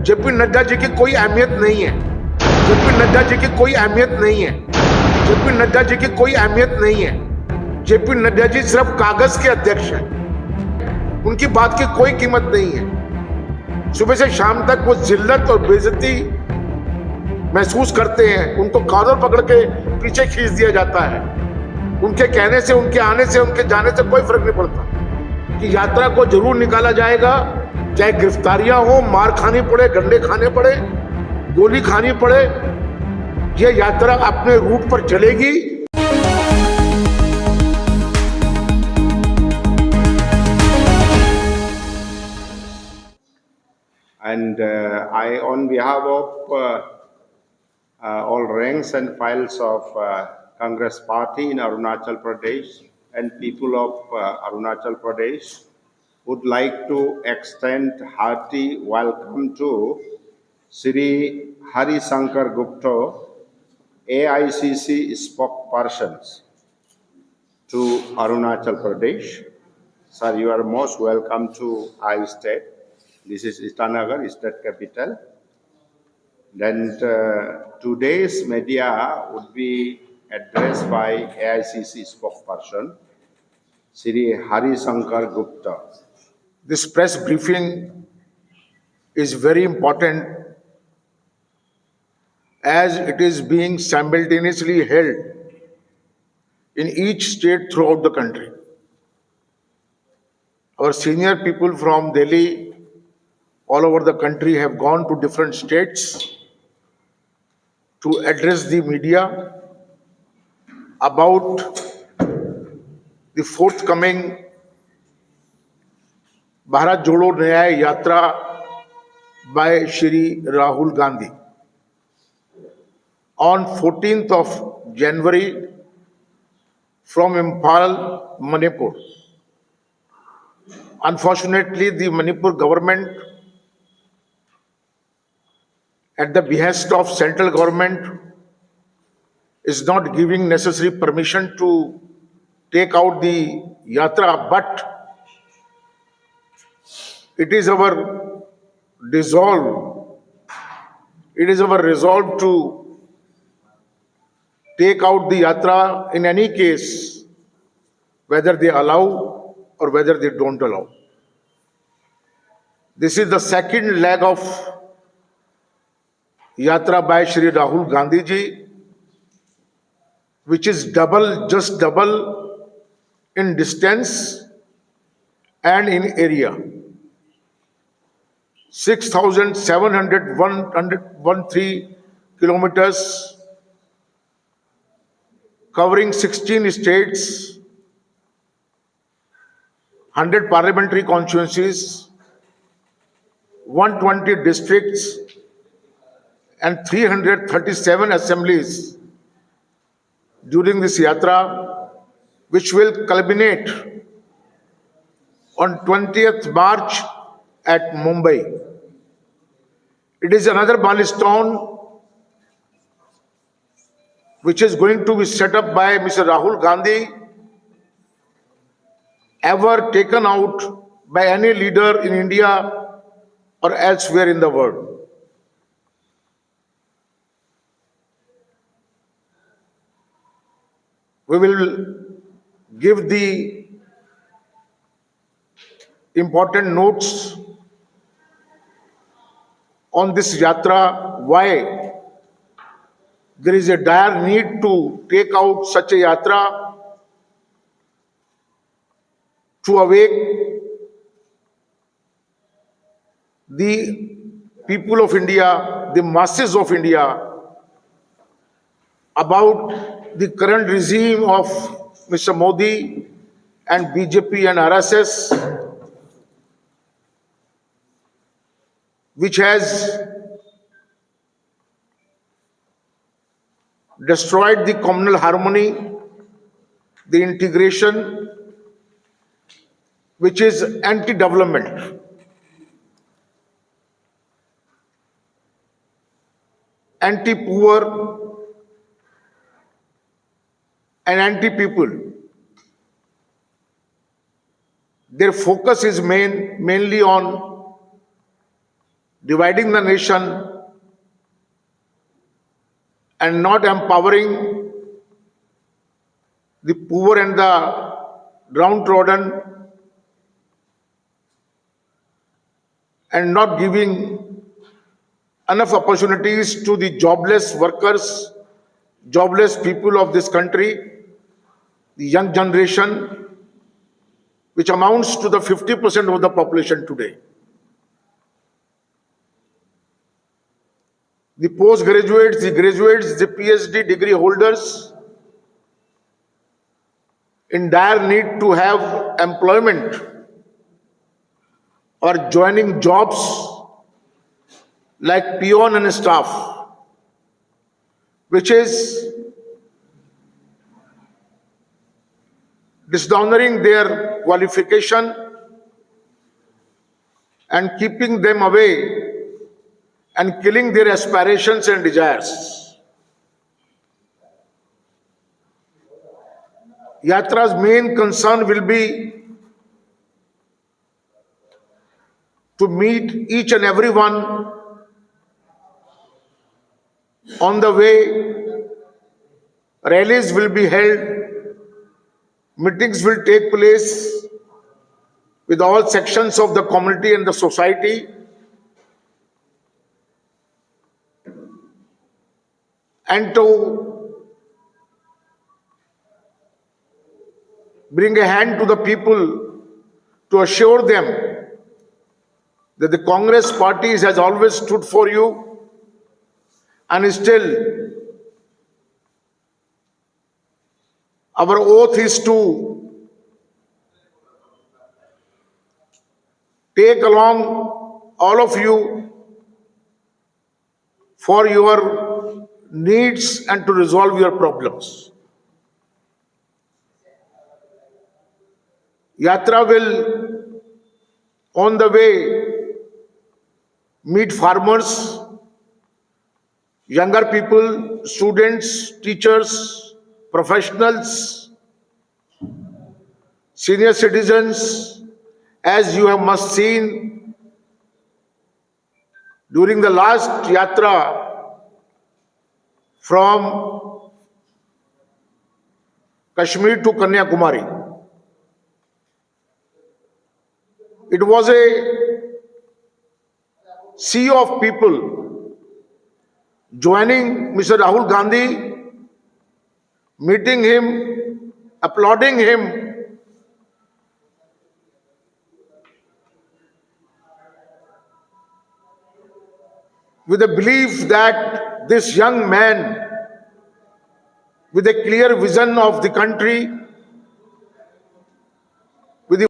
JP Nadda जी की कोई अहमियत नहीं है। जेपी नड्डा जी की कोई अहमियत नहीं है। जेपी नड्डा जी की कोई अहमियत नहीं है। जेपी नड्डा जी सिर्फ कागज के अध्यक्ष हैं। उनकी बात की कोई कीमत नहीं है। सुबह से शाम तक वो जिल्लत और बेइज्जती महसूस करते हैं। उनको कॉलर पकड़ के पीछे खींच दिया जाता है। उनके कहने से, उनके आने से, उनके जाने से कोई फर्क नहीं पड़ता कि यात्रा को जरूर निकाला जाएगा, चाहे गिरफ्तारियां हो, मार खानी पड़े, डंडे खाने पड़े, गोली खानी पड़े, यह यात्रा अपने रूट पर चलेगी। And I, on behalf of all ranks and files of Congress Party in Arunachal Pradesh and people of Arunachal Pradesh, would like to extend hearty welcome to Sri Hari Shankar Gupta, AICC spokespersons to Arunachal Pradesh. Sir, you are most welcome to I State. This is Itanagar, state capital. Then today's media would be addressed by AICC spokesperson, Sri Hari Shankar Gupta. This press briefing is very important as it is being simultaneously held in each state throughout the country. Our senior people from Delhi, all over the country, have gone to different states to address the media about the forthcoming Bharat Jodo Nyaya Yatra by Shri Rahul Gandhi. On 14th of January from Imphal, Manipur. Unfortunately, the Manipur government, at the behest of central government, is not giving necessary permission to take out the yatra, but it is our resolve to take out the yatra in any case, whether they allow or whether they don't allow. This is the second leg of yatra by Shri Rahul Gandhi ji, which is just double in distance and in area. 6,713 kilometers, covering 16 states, 100 parliamentary constituencies, 120 districts, and 337 assemblies during this yatra, which will culminate on 20th March at Mumbai. It is another milestone which is going to be set up by Mr. Rahul Gandhi, ever taken out by any leader in India or elsewhere in the world. We will give the important notes on this yatra, why there is a dire need to take out such a yatra to awake the people of India, the masses of India, about the current regime of Mr. Modi and BJP and RSS, which has destroyed the communal harmony, the integration, which is anti-development. Anti-poor and anti-people. Their focus is mainly on dividing the nation, and not empowering the poor and the downtrodden, and not giving enough opportunities to the jobless workers, jobless people of this country, the young generation, which amounts to the 50% of the population today. The postgraduates, the graduates, the PhD degree holders in dire need to have employment or joining jobs like peon and staff, which is dishonoring their qualification and keeping them away and killing their aspirations and desires. Yatra's main concern will be to meet each and every one on the way. Rallies will be held, meetings will take place with all sections of the community and the society, and to bring a hand to the people to assure them that the Congress party has always stood for you and still our oath is to take along all of you for your needs and to resolve your problems. Yatra will, on the way, meet farmers, younger people, students, teachers, professionals, senior citizens, as you have must seen during the last yatra from Kashmir to Kanyakumari. It was a sea of people joining Mr. Rahul Gandhi, meeting him, applauding him, with the belief that this young man with a clear vision of the country, with the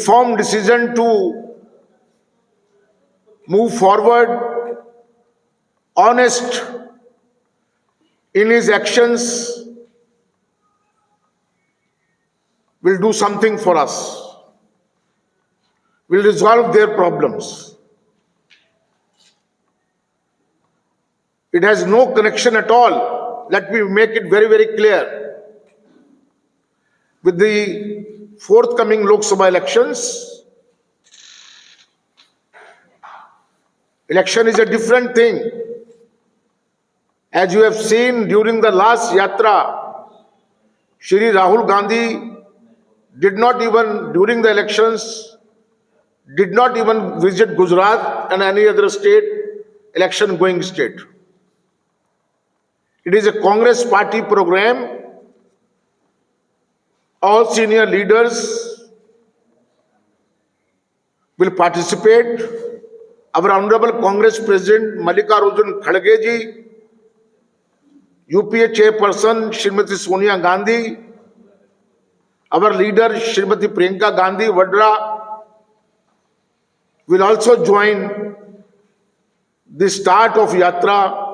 firm decision to move forward, honest in his actions, will do something for us, will resolve their problems. It has no connection at all, let me make it very, very clear, with the forthcoming Lok Sabha elections. Election is a different thing. As you have seen during the last yatra, Shri Rahul Gandhi did not even, during the elections, did not even visit Gujarat and any other state, election going state. It is a Congress party program. All senior leaders will participate. Our Honorable Congress President Mallikarjun Kharge ji, UPA Chairperson Srimati Sonia Gandhi, our leader Srimati Priyanka Gandhi Vadra will also join the start of Yatra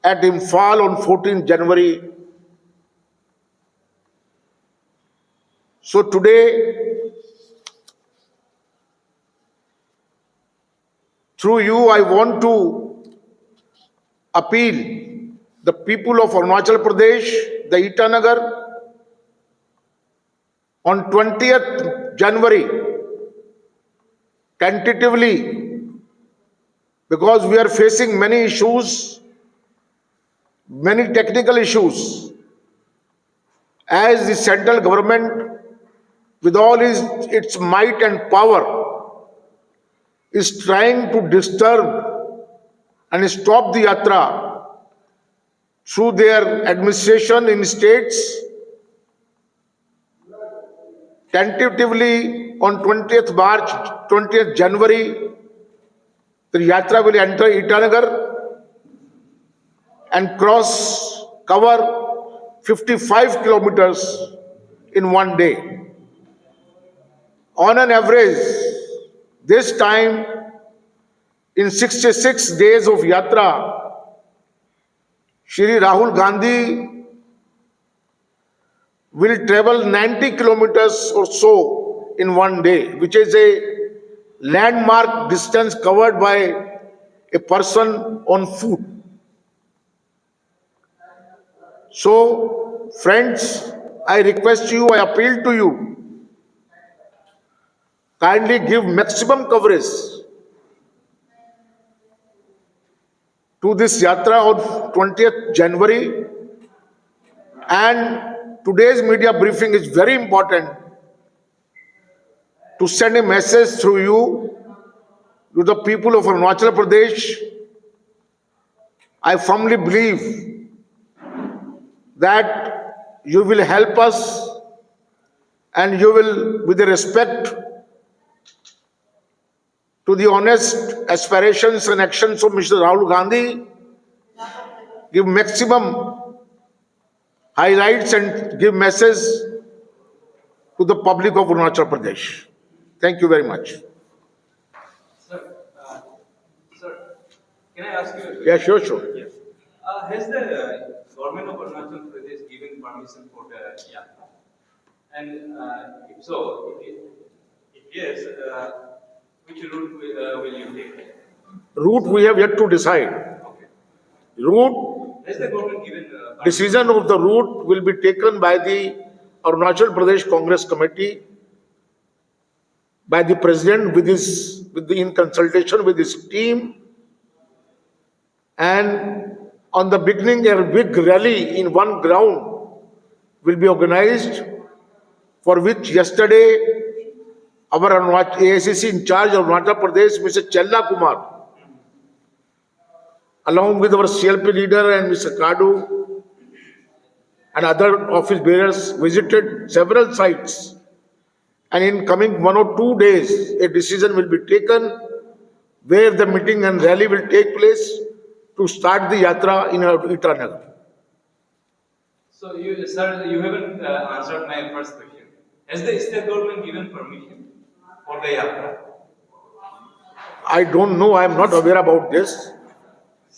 at Imphal on 14 January. So today Through you, I want to appeal the people of Arunachal Pradesh, the Itanagar, on 20th January, tentatively, because we are facing many issues, many technical issues, as the central government, with all its might and power, is trying to disturb and stop the yatra through their administration in states. Tentatively, on 20th March, 20th January, the yatra will enter Itanagar and cover 55 kilometers in one day. On an average, this time, in 66 days of yatra, Shri Rahul Gandhi will travel 90 kilometers or so in one day, which is a landmark distance covered by a person on foot. So, friends, I request you, I appeal to you, kindly give maximum coverage to this yatra on 20th January. And today's media briefing is very important to send a message through you to the people of Arunachal Pradesh. I firmly believe that you will help us and you will, with the respect to the honest aspirations and actions of Mr. Rahul Gandhi, give maximum highlights and give message to the public of Arunachal Pradesh. Thank you very much. Sir, can I ask you a question? Yeah, sure. Yes. Has the government of Arunachal Pradesh given permission for the yatra? And if so, if yes, which route will you take? Route we have yet to decide. Okay. Route, Has the government given permission? decision of the route will be taken by the Arunachal Pradesh Congress Committee, by the president in consultation with his team, and on the beginning a big rally in one ground will be organized, for which yesterday our AICC in charge of Arunachal Pradesh, Mr. Chella Kumar, along with our CLP leader and Mr. Kadu and other office bearers, visited several sites. And in coming 1 or 2 days, a decision will be taken where the meeting and rally will take place to start the yatra in Itanagar. So, sir, you haven't answered my first question. Has the state government given permission for the yatra? I don't know, I am not aware about this.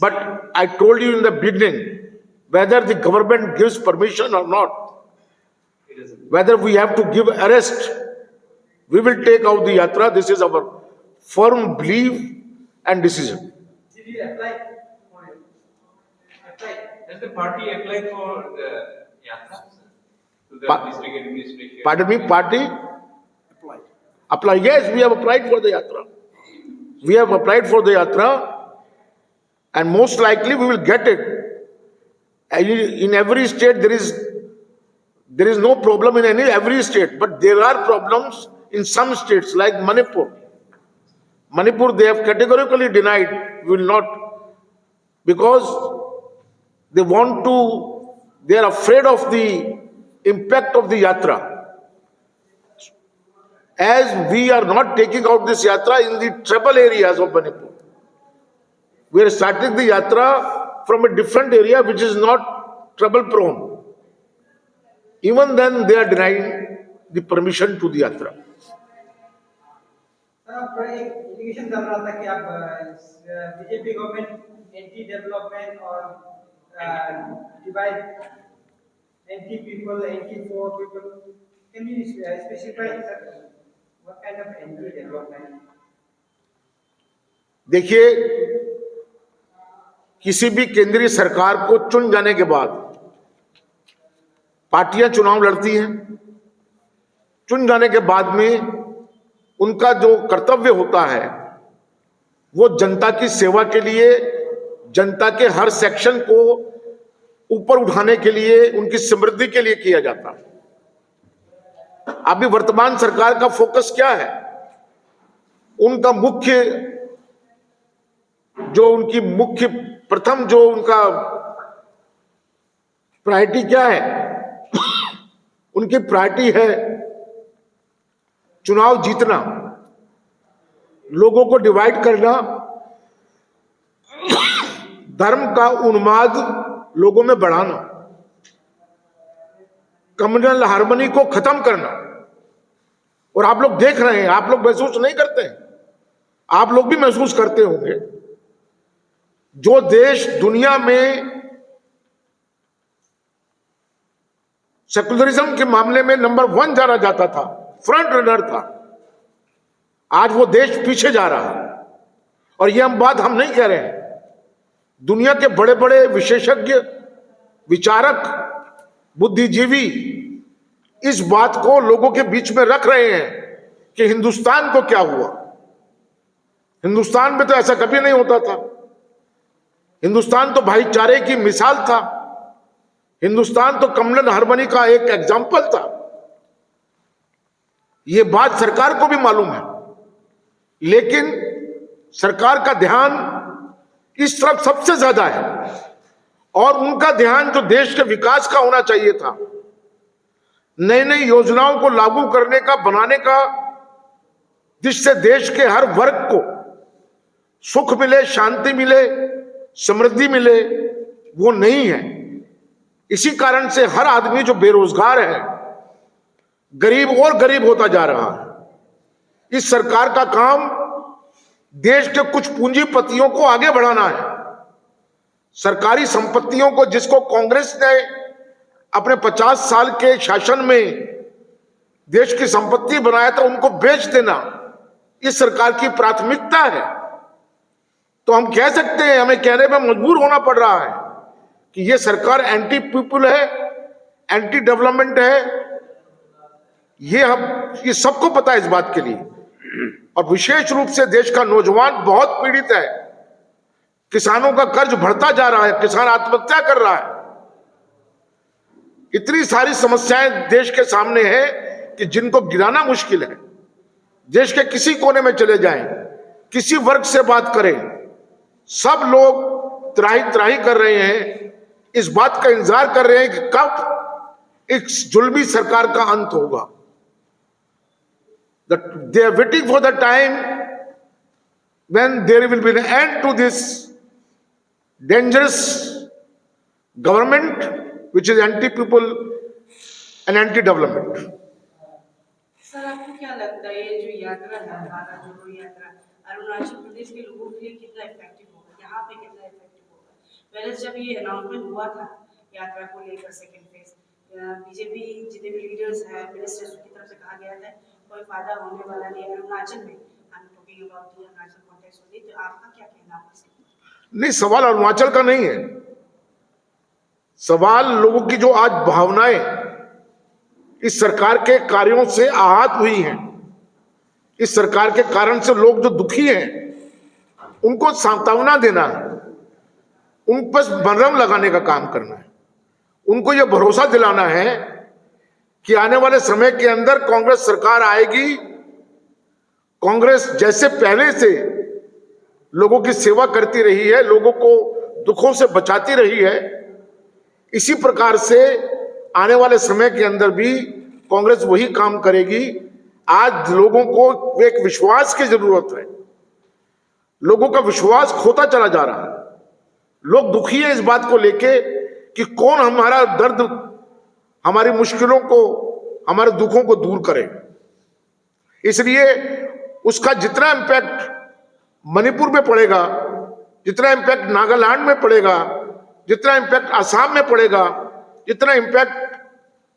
But I told you in the beginning, whether the government gives permission or not, It is. whether we have to give arrest, we will take out the yatra. This is our firm belief and decision. Did you apply for it? Has the party applied for the yatra to the district administration? Pardon me, party? Apply. Yes, we have applied for the yatra. We have applied for the yatra, and most likely we will get it. In every state there is no problem in every state, but there are problems in some states like Manipur. Manipur, they have categorically denied, will not, because they are afraid of the impact of the yatra. As we are not taking out this yatra in the tribal areas of Manipur, we are starting the yatra from a different area which is not trouble prone. Even then they are denying the permission to the yatra. Sir एक allegation चल रहा था कि आप BJP government anti development और divide anti people anti poor people can you specify what kind of anti development देखिए, किसी भी केंद्रीय सरकार को चुन जाने के बाद पार्टियां चुनाव लड़ती हैं। चुन जाने के बाद में उनका जो कर्तव्य होता है वो जनता की सेवा के लिए, जनता के हर सेक्शन को ऊपर उठाने के लिए, उनकी समृद्धि के लिए किया जाता है। अभी वर्तमान सरकार का फोकस क्या है? उनका प्रथम जो उनका प्रायोरिटी क्या है? उनकी प्रायोरिटी है चुनाव जीतना, लोगों को डिवाइड करना, धर्म का उन्माद लोगों में बढ़ाना, कम्युनल हार्मनी को खत्म करना। और आप लोग देख रहे हैं, आप लोग महसूस नहीं करते हैं, आप लोग भी महसूस करते होंगे, जो देश दुनिया में सेकुलरिज्म के मामले में नंबर 1 जाना जाता था, फ्रंट रनर था, आज वो देश पीछे जा रहा है। और ये बात हम नहीं कह रहे हैं, दुनिया के बड़े बड़े विशेषज्ञ, विचारक, बुद्धिजीवी इस बात को लोगों के बीच में रख रहे हैं कि हिंदुस्तान को क्या हुआ। हिंदुस्तान में तो ऐसा कभी नहीं होता था। हिंदुस्तान तो भाईचारे की मिसाल था, हिंदुस्तान तो कम्युनल हार्मनी का एक एग्जाम्पल था। यह बात सरकार को भी मालूम है, लेकिन सरकार का ध्यान इस तरफ सबसे ज्यादा है और उनका ध्यान जो देश के विकास का होना चाहिए था, नई नई योजनाओं को लागू करने का, बनाने का, जिससे देश के हर वर्ग को सुख मिले, शांति मिले, समृद्धि मिले, वो नहीं है। इसी कारण से हर आदमी जो बेरोजगार है, गरीब और गरीब होता जा रहा है। इस सरकार का काम देश के कुछ पूंजीपतियों को आगे बढ़ाना है। सरकारी संपत्तियों को, जिसको कांग्रेस ने अपने 50 साल के शासन में देश की संपत्ति बनाया था, उनको बेच देना इस सरकार की प्राथमिकता है। तो हम कह सकते हैं, हमें कहने में मजबूर होना पड़ रहा है कि यह सरकार एंटी पीपुल है, एंटी डेवलपमेंट है। ये सबको पता है इस बात के लिए। और विशेष रूप से देश का नौजवान बहुत पीड़ित है। किसानों का कर्ज बढ़ता जा रहा है, किसान आत्महत्या कर रहा है। इतनी सारी समस्याएं देश के सामने हैं कि जिनको गिनाना मुश्किल है। देश के किसी कोने में चले जाएं, किसी वर्ग से बात करें, सब लोग त्राही त्राही कर रहे हैं, इस बात का इंतजार कर रहे हैं कि कब इस जुल्मी सरकार का अंत होगा। They are waiting for the time when there will be an end to this dangerous government which is anti-people and anti-development. Sir, आपको क्या लगता है ये जो यात्रा है, हमारा जोड़ो यात्रा अरुणाचल प्रदेश के लोगों के लिए कितना इफेक्टिव होगा, यहाँ पे कितना इफेक्टिव होगा? पहले जब ये अनाउंसमेंट हुआ था यात्रा को लेकर सेकेंड फेज, बीजेपी जितने भी लीडर्स हैं, मिनिस्टर्स की तरफ से कहा गया था कोई फायदा होने वाला नहीं अरुणाचल में। हम talking about the Arunachal context only, तो आपका क्या कहना है? नहीं, सवाल अरुणाचल का नहीं है। सवाल लोगों की जो आज भावनाएं इस सरकार के कार्यों से आहत हुई हैं, इस सरकार के कारण से लोग जो दुखी हैं, उनको सांत्वना देना है, उन पर मरहम लगाने का काम करना है, उनको यह भरोसा दिलाना है कि आने वाले समय के अंदर कांग्रेस सरकार आएगी। कांग्रेस जैसे पहले से लोगों की सेवा करती रही है, लोगों को दुखों से बचाती रही है, इसी प्रकार से आने वाले समय के अंदर भी कांग्रेस वही काम करेगी। आज लोगों को एक विश्वास की जरूरत है। लोगों का विश्वास खोता चला जा रहा है। लोग दुखी है इस बात को लेके कि कौन हमारा दर्द, हमारी मुश्किलों को, हमारे दुखों को दूर करे। इसलिए उसका जितना इम्पैक्ट मणिपुर में पड़ेगा, जितना इम्पैक्ट नागालैंड में पड़ेगा, जितना इम्पैक्ट असम में पड़ेगा, जितना इम्पैक्ट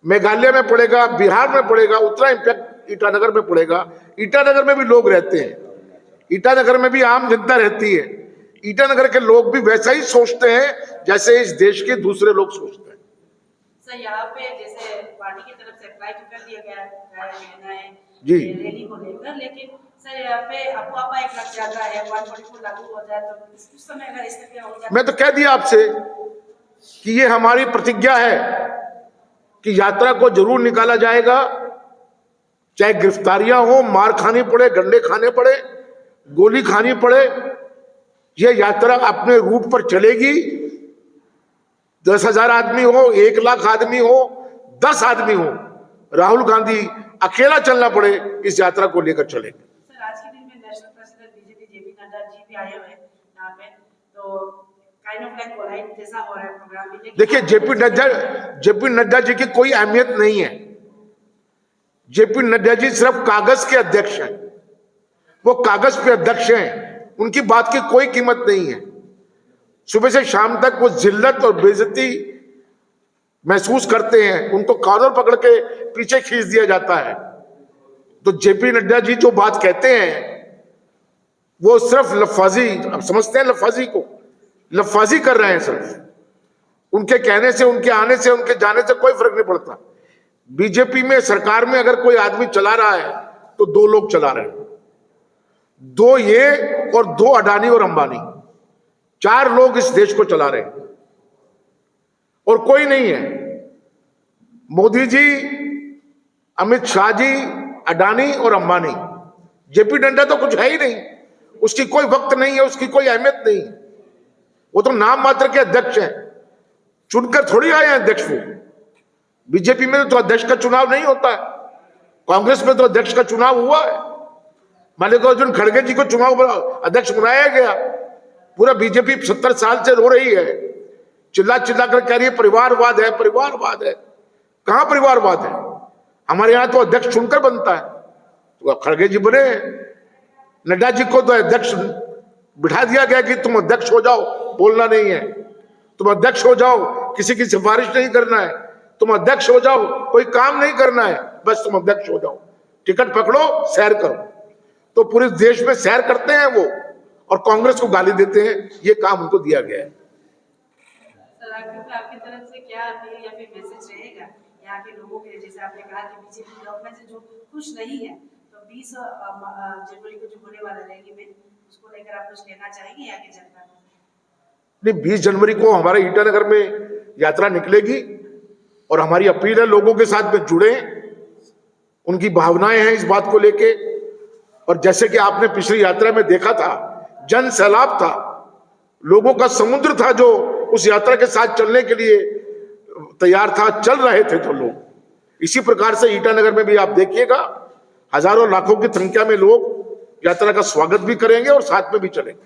मेघालय में पड़ेगा, बिहार में पड़ेगा, उतना इम्पैक्ट ईटानगर में पड़ेगा। ईटानगर में भी लोग रहते हैं, ईटानगर में भी आम जनता रहती है। ईटानगर के लोग भी वैसा ही सोचते हैं जैसे इस देश के दूसरे लोग सोचते हैं। सर यहाँ पे जैसे पार्टी की तरफ से अप्लाई तो कर दिया गया है जी। रैली को लेकर, लेकिन सर यहाँ पे अफवाह एक लग जाता है 144 लागू हो जाए तो उस समय अगर इस तरह हो जाए। मैं तो कह दिया आपसे कि ये हमारी प्रतिज्ञा है कि यात्रा को जरूर निकाला जाएगा, चाहे गिरफ्तारियां हो, मार खानी पड़े, डंडे खाने पड़े, गोली खानी पड़े, यह यात्रा अपने रूट पर चलेगी। 10,000 आदमी हो, 1 लाख आदमी हो, 10 आदमी हो, राहुल गांधी अकेला चलना पड़े, इस यात्रा को लेकर चलेंगे। सर आज के दिन में national president BJP J P Nadda ji भी आए हुए हैं यहाँ पे, तो काइंड ऑफ लाइक कोलाइड जैसा हो रहा है प्रोग्राम भी। देखिए जेपी नड्डा जी की कोई अहमियत नहीं है। जेपी नड्डा जी सिर्फ कागज के अध्यक्ष हैं, वो कागज पे अध्यक्ष हैं, उनकी बात की कोई कीमत नहीं है। सुबह से शाम तक वो जिल्लत और बेइज्जती महसूस करते हैं, उनको कॉलर पकड़ के पीछे खींच दिया जाता है। तो जेपी नड्डा जी जो बात कहते हैं वो सिर्फ लफाजी, अब समझते हैं लफाजी को, लफाजी कर रहे हैं सिर्फ। उनके कहने से, उनके आने से, उनके जाने से कोई फर्क नहीं पड़ता। बीजेपी में, सरकार में अगर कोई आदमी चला रहा है तो 2 लोग चला रहे हैं, 2 ये और 2 अडानी और अंबानी, 4 लोग इस देश को चला रहे हैं और कोई नहीं है। मोदी जी, अमित शाह जी, अडानी और अंबानी। जेपी नड्डा तो कुछ है ही नहीं, उसकी कोई वक्त नहीं है, उसकी कोई अहमियत नहीं। वो तो नाम मात्र के अध्यक्ष हैं, चुनकर थोड़ी आए हैं अध्यक्ष। वो बीजेपी में तो अध्यक्ष का चुनाव नहीं होता है, कांग्रेस में तो अध्यक्ष का चुनाव हुआ है। मल्लिकार्जुन खड़गे जी को चुनाव अध्यक्ष बनाया गया। पूरा बीजेपी 70 साल से रो रही है, चिल्ला चिल्ला कर कह रही है परिवारवाद है, परिवारवाद है। कहां परिवारवाद है? हमारे यहां तो अध्यक्ष चुनकर बनता है। तो खड़गे जी बने, नड्डा जी को तो अध्यक्ष बिठा दिया गया कि तुम अध्यक्ष हो जाओ, बोलना नहीं है, तुम अध्यक्ष हो जाओ, किसी की सिफारिश नहीं करना है, तुम अध्यक्ष हो जाओ, कोई काम नहीं करना है, बस तुम अध्यक्ष हो जाओ, टिकट पकड़ो, सैर करो। तो पूरे देश में सैर करते हैं वो और कांग्रेस को गाली देते हैं। ये काम उनको दिया गया है। सर आपकी तरफ से क्या अपील या फिर मैसेज रहेगा यहाँ के लोगों के लिए? जैसे आपने कहा कि बीजेपी गवर्नमेंट से जो खुश नहीं है, तो 20 जनवरी को जो होने वाला रैली में, उसको लेकर आप कुछ लेना चाहेंगे यहाँ की जनता को? नहीं, 20 जनवरी को हमारे ईटानगर में यात्रा निकलेगी और हमारी अपील है लोगों के साथ में जुड़े, उनकी भावनाएं हैं इस बात को लेके। और जैसे कि आपने पिछली यात्रा में देखा था, जन सैलाब था, लोगों का समुद्र था जो उस यात्रा के साथ चलने के लिए तैयार था, चल रहे थे तो लोग। इसी प्रकार से ईटानगर में भी आप देखिएगा, हजारों लाखों की संख्या में लोग यात्रा का स्वागत भी करेंगे और साथ में भी चलेंगे।